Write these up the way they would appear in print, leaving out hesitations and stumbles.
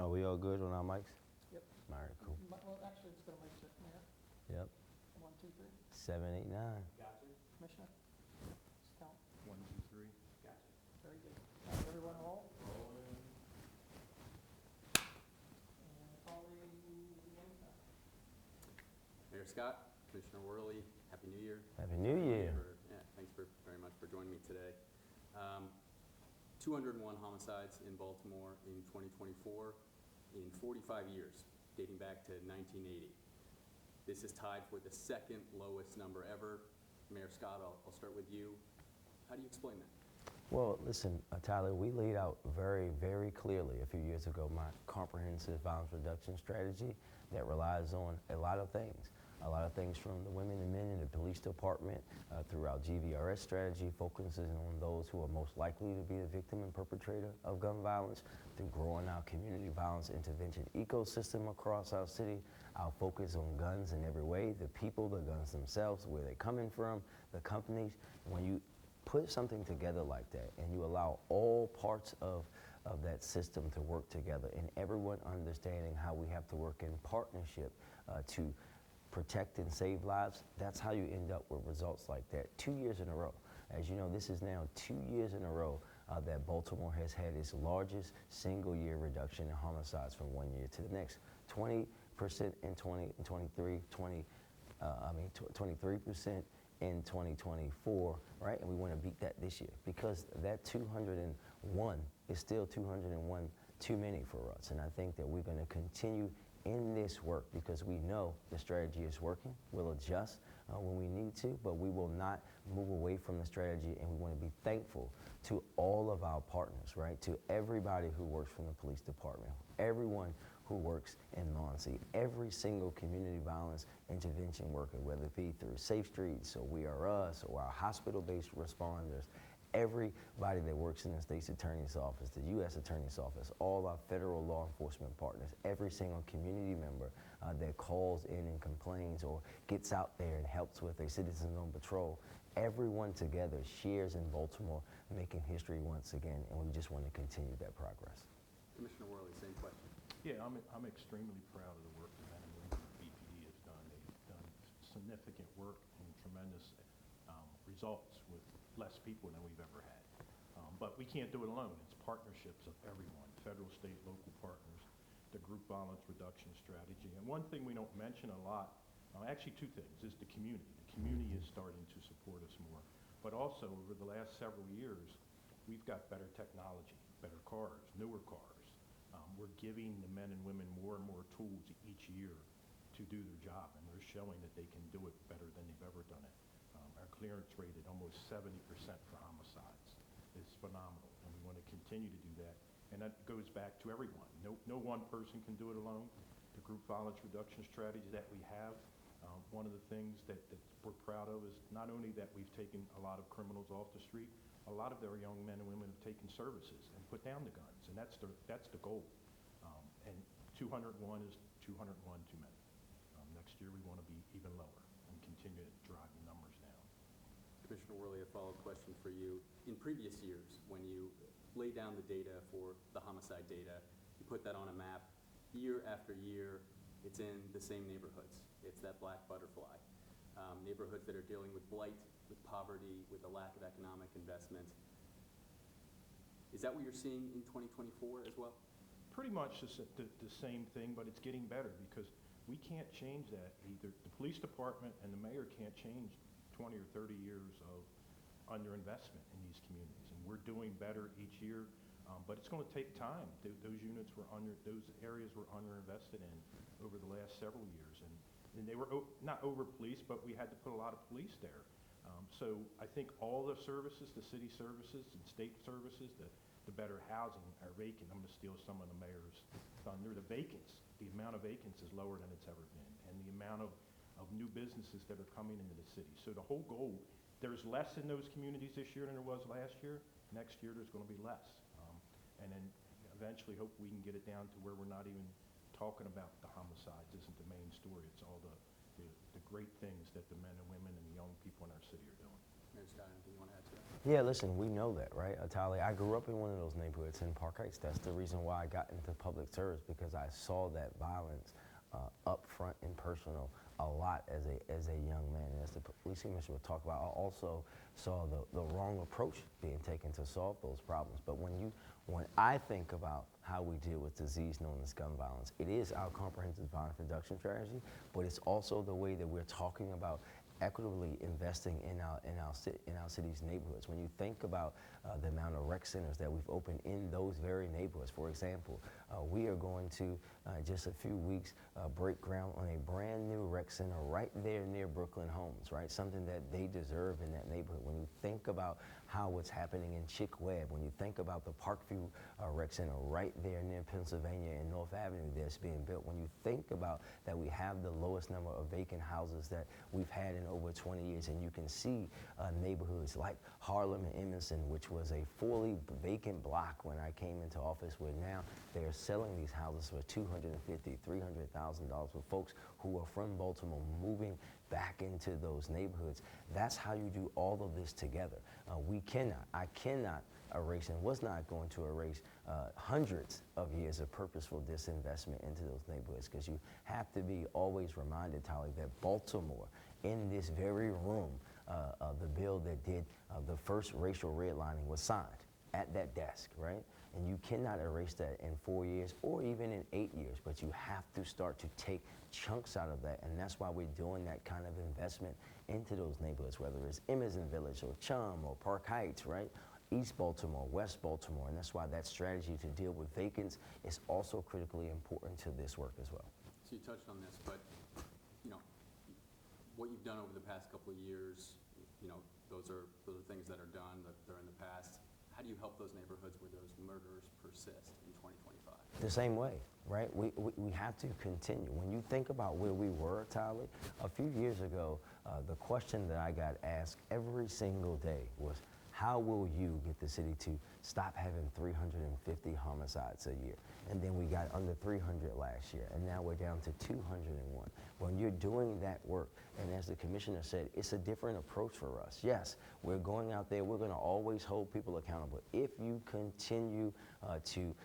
Are we all good on our mics? Yep. All right, cool. Well, actually, it's going to make it, Mayor. Yep. 1, 2, 3. 7, 8, 9. Gotcha. Commissioner? Just count. 1, 2, 3. Gotcha. Very good. Everyone roll. Rolling. And call the meeting time. Mayor Scott, Commissioner Worley, Happy New Year. Happy New Year. Thanks very much for joining me today. 201 homicides in Baltimore in 2024 in 45 years, dating back to 1980. This is tied for the second lowest number ever. Mayor Scott, I'll start with you. How do you explain that? Well, listen, Tyler, we laid out very, very clearly a few years ago my comprehensive violence reduction strategy that relies on a lot of things. A lot of things from the women and men in the police department through our GVRS strategy, focuses on those who are most likely to be the victim and perpetrator of gun violence, through growing our community violence intervention ecosystem across our city, our focus on guns in every way, the people, the guns themselves, where they're coming from, the companies. When you put something together like that and you allow all parts of that system to work together and everyone understanding how we have to work in partnership to protect and save lives, that's how you end up with results like that 2 years in a row. As you know, this is now 2 years in a row that Baltimore has had its largest single year reduction in homicides from one year to the next. 20% in 2023, 23% in 2024, right? And we want to beat that this year because that 201 is still 201 too many for us. And I think that we're going to continue in this work because we know the strategy is working. We'll adjust when we need to, but we will not move away from the strategy, and we want to be thankful to all of our partners, right? To everybody who works from the police department, everyone who works in Muncie, every single community violence intervention worker, whether it be through Safe Streets or We Are Us or our hospital-based responders, everybody that works in the state's attorney's office, the U.S. attorney's office, all our federal law enforcement partners, every single community member that calls in and complains or gets out there and helps with a citizens on patrol, everyone together shares in Baltimore making history once again, and we just want to continue that progress. Commissioner Worley, same question. Yeah, I'm extremely proud of the work the men and women of BPD has done. They've done significant work and tremendous results with less people than we've ever had. But we can't do it alone. It's partnerships of everyone, federal, state, local partners, the group violence reduction strategy. And one thing we don't mention a lot, actually two things, is the community. The community is starting to support us more. But also, over the last several years, we've got better technology, better cars, newer cars. We're giving the men and women more and more tools each year to do their job, and they're showing that they can do it better than they've ever done it. Our clearance rate at almost 70% for homicides is phenomenal, and we want to continue to do that. And that goes back to everyone. No one person can do it alone. The group violence reduction strategy that we have, one of the things that we're proud of is not only that we've taken a lot of criminals off the street, a lot of their young men and women have taken services and put down the guns, and that's the goal. And 201 is 201 too many. Next year we want to be even lower and continue to drive the numbers down. Commissioner Worley, a follow-up question for you. In previous years, when you lay down the data for the homicide data, you put that on a map, year after year, it's in the same neighborhoods. It's that black butterfly. Neighborhoods that are dealing with blight, with poverty, with a lack of economic investment. Is that what you're seeing in 2024 as well? Pretty much the same thing, but it's getting better because we can't change that either. The police department and the mayor can't change 20 or 30 years of underinvestment in these communities, and we're doing better each year, but it's going to take time. Those areas were underinvested in over the last several years, and they were not over-policed, but we had to put a lot of police there. So I think all the services, the city services and state services, the better housing are vacant. I'm going to steal some of the mayor's thunder. The amount of vacants is lower than it's ever been, and the amount of new businesses that are coming into the city. So the whole goal, there's less in those communities this year than there was last year. Next year there's going to be less. And then eventually hope we can get it down to where we're not even talking about the homicides isn't the main story. It's all the great things that the men and women and the young people in our city are doing. Mayor Scott, anything you want to add to that? Yeah, listen, we know that, right? Atali, I grew up in one of those neighborhoods in Park Heights. That's the reason why I got into public service, because I saw that violence up front and personal a lot as a young man. And as the police commissioner would talk about, I also saw the wrong approach being taken to solve those problems. But when I think about how we deal with disease known as gun violence, it is our comprehensive violence reduction strategy, but it's also the way that we're talking about equitably investing in our city's neighborhoods. When you think about the amount of rec centers that we've opened in those very neighborhoods, for example, we are going to just a few weeks break ground on a brand new rec center right there near Brooklyn Homes, right? Something that they deserve in that neighborhood. When you think about how it's happening in Chick Webb, when you think about the Parkview Rec Center right there near Pennsylvania and North Avenue that's being built, when you think about that we have the lowest number of vacant houses that we've had in over 20 years, and you can see neighborhoods like Harlem and Emerson, which was a fully vacant block when I came into office, where now they're selling these houses for $250,000, $300,000 for folks who are from Baltimore moving back into those neighborhoods. That's how you do all of this together. I cannot erase and was not going to erase hundreds of years of purposeful disinvestment into those neighborhoods, because you have to be always reminded, Tali, that Baltimore, in this very room, the bill that did the first racial redlining was signed at that desk, right? And you cannot erase that in 4 years or even in 8 years, but you have to start to take chunks out of that, and that's why we're doing that kind of investment into those neighborhoods, whether it's Emerson Village or Chum or Park Heights, right? East Baltimore, West Baltimore, and that's why that strategy to deal with vacants is also critically important to this work as well. So you touched on this, but you know, what you've done over the past couple of years, you know, those are things that are done, that they're in the past. How do you help those neighborhoods where those murders persist in 2025? The same way, right? We have to continue. When you think about where we were, Tyler, a few years ago, the question that I got asked every single day was, how will you get the city to stop having 350 homicides a year? And then we got under 300 last year, and now we're down to 201. When you're doing that work, and as the commissioner said, it's a different approach for us. Yes, we're going out there, we're gonna always hold people accountable. If you continue to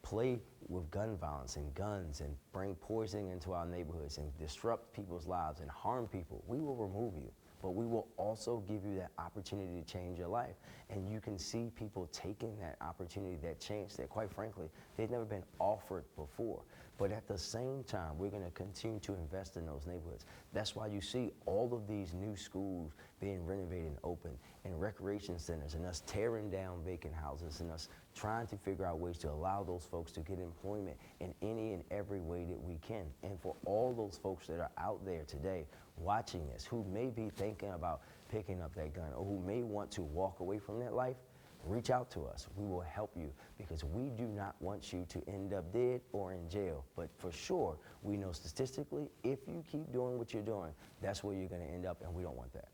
play with gun violence and guns and bring poison into our neighborhoods and disrupt people's lives and harm people, we will remove you. But we will also give you that opportunity to change your life. And you can see people taking that opportunity, that chance that, quite frankly, they've never been offered before. But at the same time, we're going to continue to invest in those neighborhoods. That's why you see all of these new schools being renovated and open, and recreation centers, and us tearing down vacant houses, and us trying to figure out ways to allow those folks to get employment in any and every way that we can. And for all those folks that are out there today watching this, who may be thinking about picking up that gun, or who may want to walk away from that life, reach out to us. We will help you, because we do not want you to end up dead or in jail. But for sure, we know statistically, if you keep doing what you're doing, that's where you're going to end up, and we don't want that.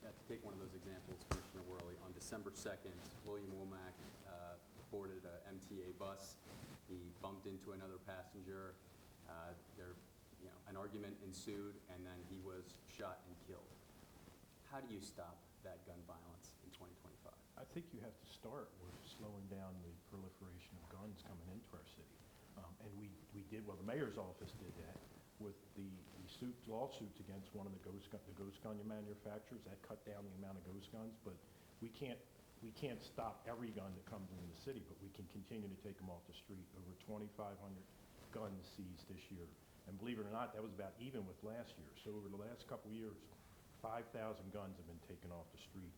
Yeah, to take one of those examples, Commissioner Worley, on December 2nd, William Womack boarded a MTA bus. He bumped into another passenger. An argument ensued, and then he was shot and killed. How do you stop that gun violence in 2025? I think you have to start with slowing down the proliferation of guns coming into our city. And we did, well, the mayor's office did that with the lawsuits against one of the ghost gun manufacturers. That cut down the amount of ghost guns, but we can't stop every gun that comes into the city, but we can continue to take them off the street. Over 2,500 guns seized this year. And believe it or not, that was about even with last year. So over the last couple of years, 5,000 guns have been taken off the street.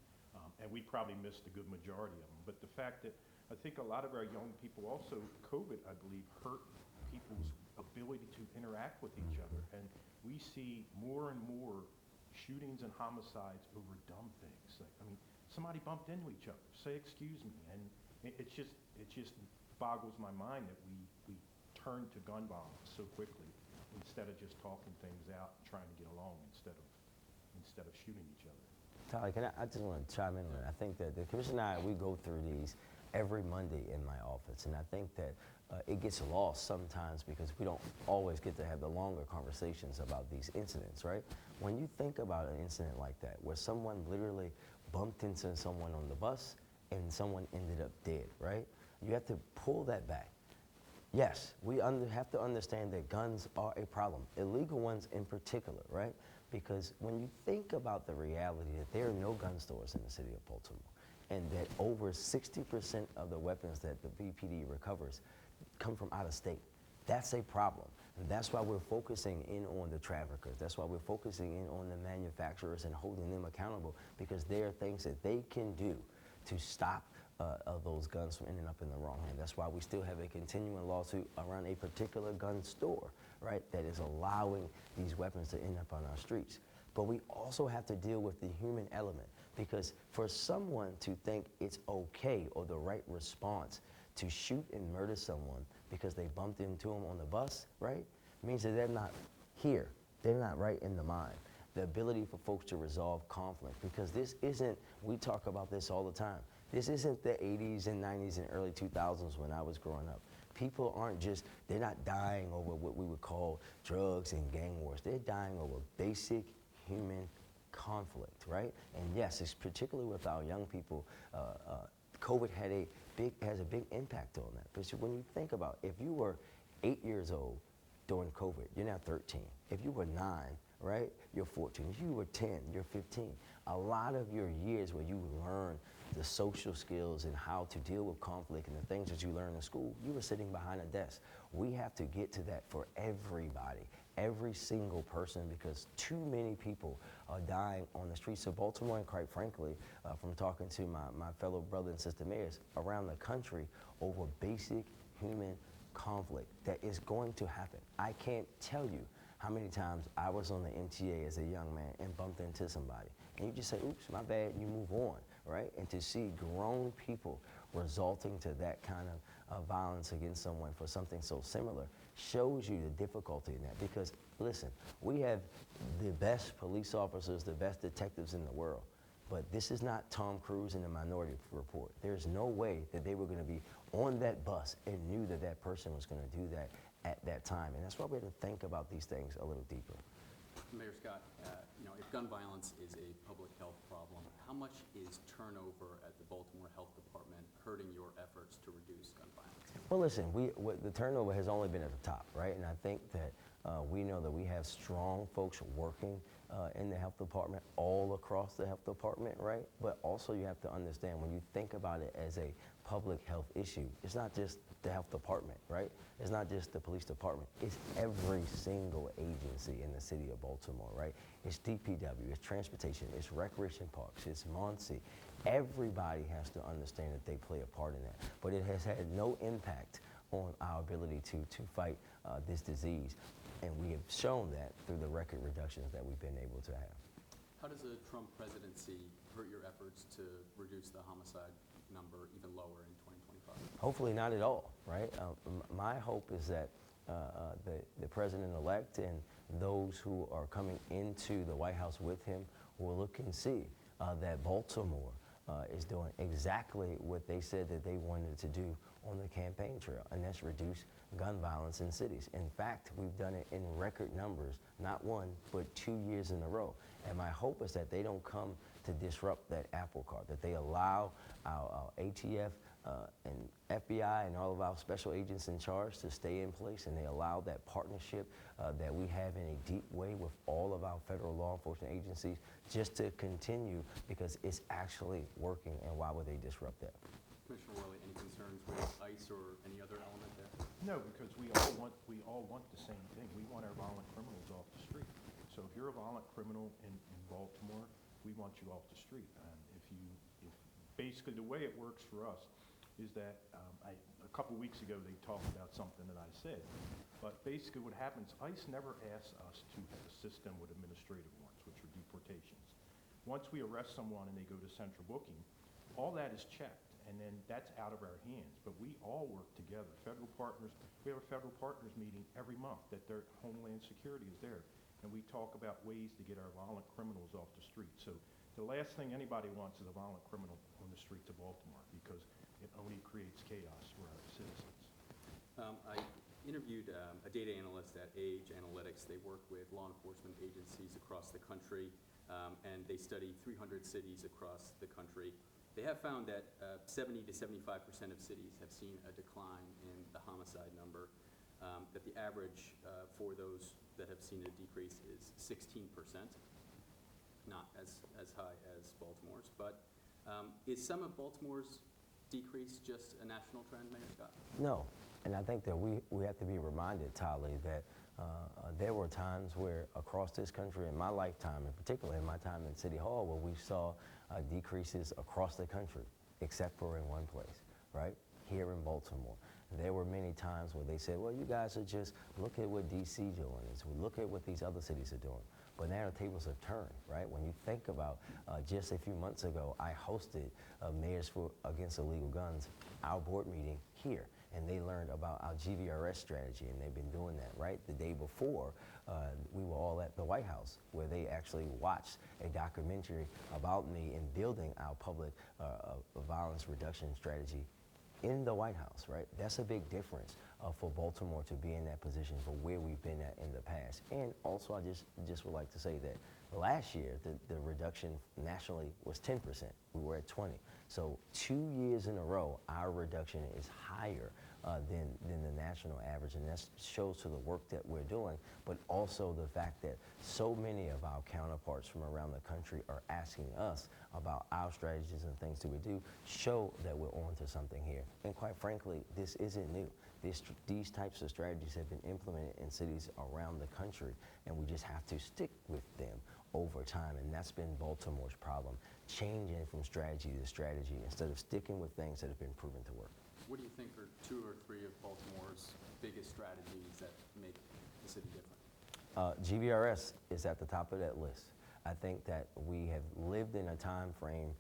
And we probably missed a good majority of them. But the fact that I think a lot of our young people also, COVID, I believe, hurt people's ability to interact with each other. And we see more and more shootings and homicides over dumb things. Like, I mean, somebody bumped into each other, say excuse me. And it just boggles my mind that we turn to gun violence so quickly, instead of just talking things out and trying to get along instead of shooting each other. Tyler, I just want to chime in on that. I think that the commissioner and I, we go through these every Monday in my office, and I think that it gets lost sometimes because we don't always get to have the longer conversations about these incidents, right? When you think about an incident like that, where someone literally bumped into someone on the bus and someone ended up dead, right? You have to pull that back. Yes, we have to understand that guns are a problem, illegal ones in particular, right? Because when you think about the reality that there are no gun stores in the city of Baltimore, and that over 60% of the weapons that the BPD recovers come from out of state, that's a problem. And that's why we're focusing in on the traffickers. That's why we're focusing in on the manufacturers and holding them accountable, because there are things that they can do to stop those guns from ending up in the wrong hand. That's why we still have a continuing lawsuit around a particular gun store, right, that is allowing these weapons to end up on our streets. But we also have to deal with the human element, because for someone to think it's okay or the right response to shoot and murder someone because they bumped into them on the bus, right, means that they're not here. They're not right in the mind. The ability for folks to resolve conflict, because this isn't, we talk about this all the time, this isn't the 80s and 90s and early 2000s when I was growing up. People aren't just, they're not dying over what we would call drugs and gang wars. They're dying over basic human conflict, right? And yes, it's particularly with our young people, COVID has a big impact on that. Because when you think about, if you were 8 years old during COVID, you're now 13. If you were 9, right, you're 14. If you were 10, you're 15. A lot of your years where you learn the social skills and how to deal with conflict and the things that you learn in school, you were sitting behind a desk. We have to get to that for everybody, every single person, because too many people are dying on the streets of Baltimore, and quite frankly, from talking to my fellow brother and sister mayors around the country over basic human conflict that is going to happen. I can't tell you how many times I was on the MTA as a young man and bumped into somebody. And you just say, oops, my bad, you move on, right? And to see grown people resulting to that kind of violence against someone for something so similar shows you the difficulty in that. Because, listen, we have the best police officers, the best detectives in the world. But this is not Tom Cruise in the Minority Report. There's no way that they were going to be on that bus and knew that that person was going to do that at that time. And that's why we have to think about these things a little deeper. Mayor Scott, if gun violence is a public health problem, how much is turnover at the Baltimore Health Department hurting your efforts to reduce gun violence? Well, listen, the turnover has only been at the top, right? And I think that we know that we have strong folks working in the health department, all across the health department, right? But also you have to understand, when you think about it as a public health issue, it's not just the health department, right? It's not just the police department. It's every single agency in the city of Baltimore, right? It's DPW, it's transportation, it's recreation parks, it's Muncie. Everybody has to understand that they play a part in that. But it has had no impact on our ability to fight this disease. And we have shown that through the record reductions that we've been able to have. How does a Trump presidency hurt your efforts to reduce the homicide number even lower in 2025? Hopefully not at all, right? My hope is that the president-elect and those who are coming into the White House with him will look and see that Baltimore is doing exactly what they said that they wanted to do on the campaign trail, and that's reduce gun violence in cities. In fact, we've done it in record numbers, not 1, but 2 years in a row. And my hope is that they don't come to disrupt that apple cart, that they allow our ATF and FBI and all of our special agents in charge to stay in place, and they allow that partnership that we have in a deep way with all of our federal law enforcement agencies just to continue, because it's actually working, and why would they disrupt that? Commissioner Worley, any concerns with ICE or any other element there? No, because we all want the same thing. We want our violent criminals off the street. So if you're a violent criminal in Baltimore, we want you off the street. If basically the way it works for us is that a couple weeks ago they talked about something that I said, but basically what happens, ICE never asks us to assist them with administrative warrants, which are deportations. Once we arrest someone and they go to central booking, all that is checked, and then that's out of our hands. But we all work together. Federal partners, we have a federal partners meeting every month that their Homeland Security is there, and we talk about ways to get our violent criminals off the street. So the last thing anybody wants is a violent criminal on the streets of Baltimore, because it only creates chaos for our citizens. I interviewed a data analyst at Age Analytics. They work with law enforcement agencies across the country. and they study 300 cities across the country. They have found that 70 to 75% of cities have seen a decline in the homicide number, that the average for those that have seen a decrease is 16%, not as high as Baltimore's, but is some of Baltimore's decrease just a national trend, Mayor Scott? No, and I think that we have to be reminded, Tali, that there were times where across this country in my lifetime, in particular in my time in City Hall, where we saw decreases across the country, except for in one place, right? Here in Baltimore. There were many times where they said, well, you guys are just, look at what DC doing, look at what these other cities are doing. But now the tables have turned, right? When you think about just a few months ago, I hosted Mayors Against Illegal Guns, our board meeting here, and they learned about our GVRS strategy, and they've been doing that, right? The day before, we were all at the White House, where they actually watched a documentary about me in building our public violence reduction strategy in the White House, right? That's a big difference for Baltimore to be in that position for where we've been at in the past. And also, I just would like to say that last year, the reduction nationally was 10%. We were at 20. So 2 years in a row, our reduction is higher than the national average, and that shows to the work that we're doing, but also the fact that so many of our counterparts from around the country are asking us about our strategies and things that we do, show that we're on to something here. And quite frankly, this isn't new. These types of strategies have been implemented in cities around the country, and we just have to stick with them over time, and that's been Baltimore's problem, changing from strategy to strategy instead of sticking with things that have been proven to work. What do you think are 2 or 3 of Baltimore's biggest strategies that make the city different? GVRS is at the top of that list. I think that we have lived in a time frame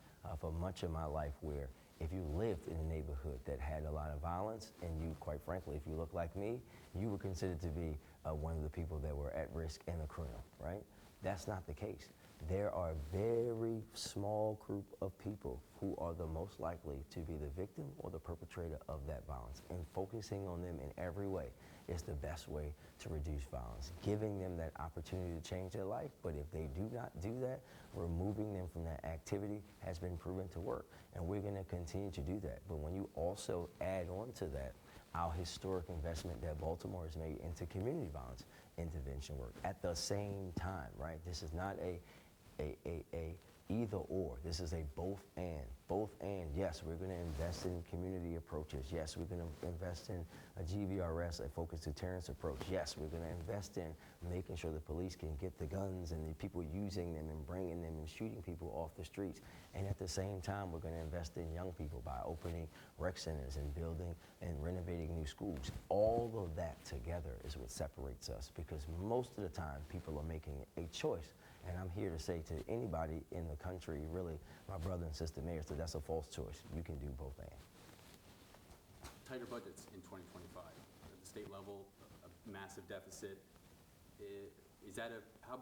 for much of my life where if you lived in a neighborhood that had a lot of violence, and you, quite frankly, if you look like me, you were considered to be one of the people that were at risk and a criminal, right? That's not the case. There are a very small group of people who are the most likely to be the victim or the perpetrator of that violence, and focusing on them in every way is the best way to reduce violence, giving them that opportunity to change their life. But if they do not do that, removing them from that activity has been proven to work, and we're going to continue to do that. But when you also add on to that our historic investment that Baltimore has made into community violence intervention work at the same time, right? This is not a either or. This is a both and. Both and. Yes, we're going to invest in community approaches. Yes, we're going to invest in a GVRS, a focused deterrence approach. Yes, we're going to invest in making sure the police can get the guns and the people using them and bringing them and shooting people off the streets. And at the same time, we're going to invest in young people by opening rec centers and building and renovating new schools. All of that together is what separates us, because most of the time people are making a choice. And I'm here to say to anybody in the country, really, my brother and sister mayors, that that's a false choice. You can do both and. Tighter budgets in 2025. At the state level, a massive deficit. Is that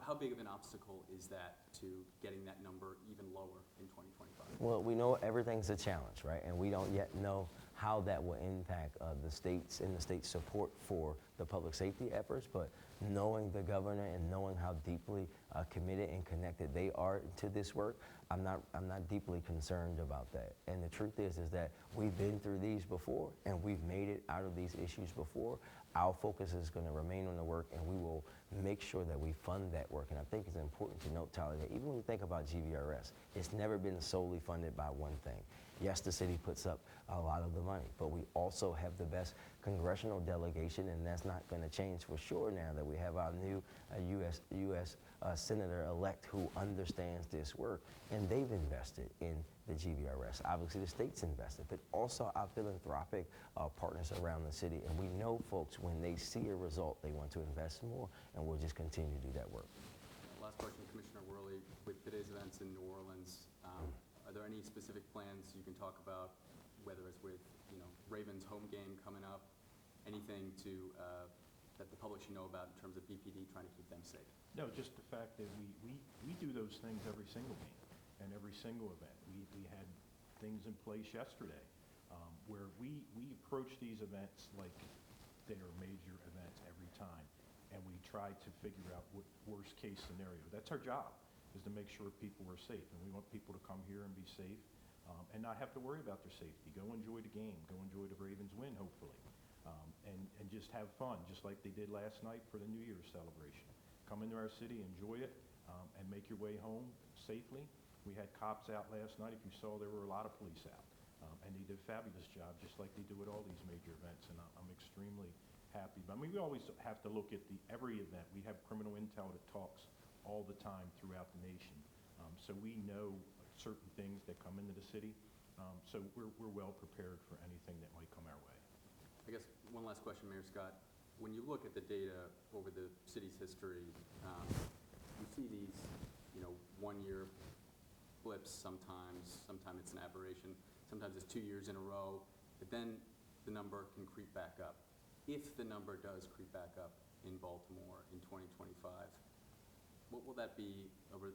how big of an obstacle is that to getting that number even lower in 2025? Well, we know everything's a challenge, right? And we don't yet know how that will impact the states and the state's support for the public safety efforts, but knowing the governor and knowing how deeply committed and connected they are to this work, I'm not deeply concerned about that. And the truth is that we've been through these before, and we've made it out of these issues before. Our focus is going to remain on the work, and we will make sure that we fund that work. And I think it's important to note, Tyler, that even when you think about GVRS, it's never been solely funded by one thing. Yes, the city puts up a lot of the money, but we also have the best congressional delegation, and that's not going to change for sure now that we have our new U.S. Senator-elect who understands this work, and they've invested in the GVRS. Obviously, the state's invested, but also our philanthropic partners around the city, and we know folks, when they see a result, they want to invest more, and we'll just continue to do that work. Last question, Commissioner Worley. With today's events in New Orleans, are there any specific plans you can talk about, whether it's with Ravens home game coming up, anything that the public should know about in terms of BPD trying to keep them safe? No, just the fact that we do those things every single game and every single event. We had things in place yesterday where we approach these events like they are major events every time, and we try to figure out what worst case scenario. That's our job, is to make sure people are safe. And we want people to come here and be safe and not have to worry about their safety. Go enjoy the game. Go enjoy the Ravens win, hopefully. And just have fun, just like they did last night for the New Year's celebration. Come into our city, enjoy it, and make your way home safely. We had cops out last night. If you saw, there were a lot of police out. And they did a fabulous job, just like they do at all these major events. And I'm extremely happy. But I mean, we always have to look at every event. We have criminal intel that talks all the time throughout the nation. So we know certain things that come into the city. So we're well prepared for anything that might come our way. I guess one last question, Mayor Scott. When you look at the data over the city's history, you see these, 1-year blips sometimes. Sometimes it's an aberration. Sometimes it's 2 years in a row. But then the number can creep back up. If the number does creep back up in Baltimore in 2025, what will that be over,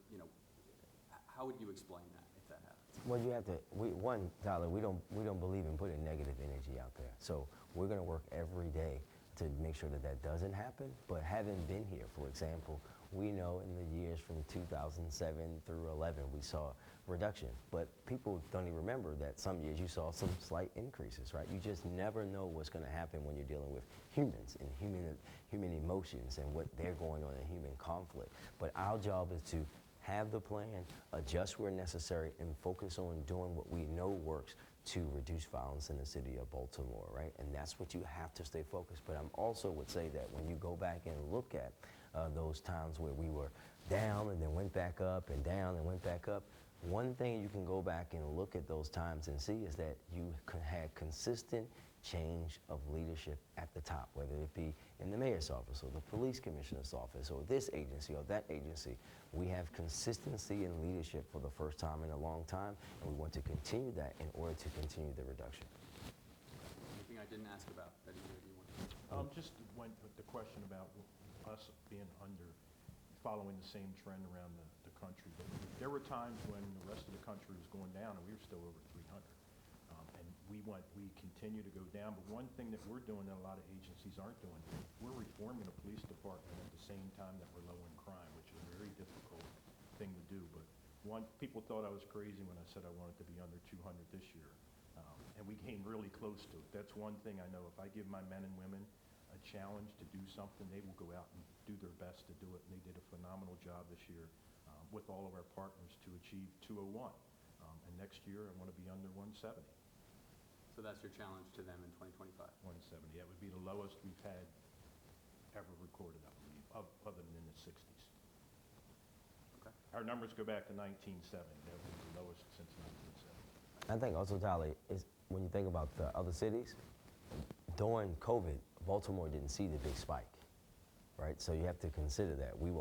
how would you explain that if that happens? Well, you have to, Tyler, we don't believe in putting negative energy out there. So we're going to work every day to make sure that doesn't happen. But having been here, for example, we know in the years from 2007 through 11, we saw reduction. But people don't even remember that some years you saw some slight increases, right? You just never know what's going to happen when you're dealing with humans and human emotions and what they're going on in human conflict. But our job is to have the plan, adjust where necessary, and focus on doing what we know works to reduce violence in the city of Baltimore, right? And that's what you have to stay focused. But I also would say that when you go back and look at those times where we were down and then went back up and down and went back up, one thing you can go back and look at those times and see is that you had consistent change of leadership at the top, whether it be in the mayor's office or the police commissioner's office or this agency or that agency. We have consistency in leadership for the first time in a long time, and we want to continue that in order to continue the reduction. Anything I didn't ask about that either of you want to? Just the question about us being following the same trend around the country. But there were times when the rest of the country was going down and we were still over 300. And we continue to go down. But one thing that we're doing that a lot of agencies aren't doing, we're reforming the police department at the same time that we're lowering crime, which is a very difficult thing to do. But people thought I was crazy when I said I wanted to be under 200 this year. And we came really close to it. That's one thing I know. If I give my men and women a challenge to do something, they will go out and do their best to do it. And they did a phenomenal job this year with all of our partners to achieve 201. And next year, I want to be under 170. So that's your challenge to them in 2025? 170. That would be the lowest we've had ever recorded, I believe, other than in the 60s. Okay. Our numbers go back to 1970. That was the lowest since 1970. I think also, Tyler, is when you think about the other cities, during COVID, Baltimore didn't see the big spike, right? So you have to consider that we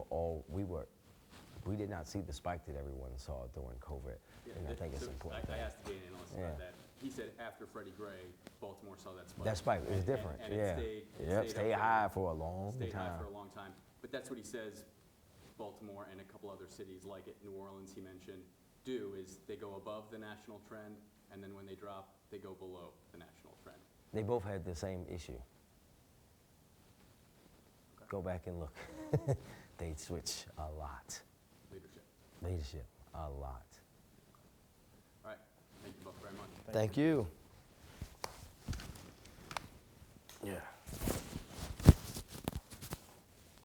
did not see the spike that everyone saw during COVID, and I think it's important. I asked the data analyst about that. He said after Freddie Gray, Baltimore saw that spike. That spike is different, and yeah. It stayed high for a long Stayed high time. for a long time. But that's what he says Baltimore and a couple other cities like it, New Orleans he mentioned, do is they go above the national trend, and then when they drop, they go below the national trend. They both had the same issue. Okay. Go back and look. They switch a lot. Leadership. A lot. All right. Thank you both very much. Thank you.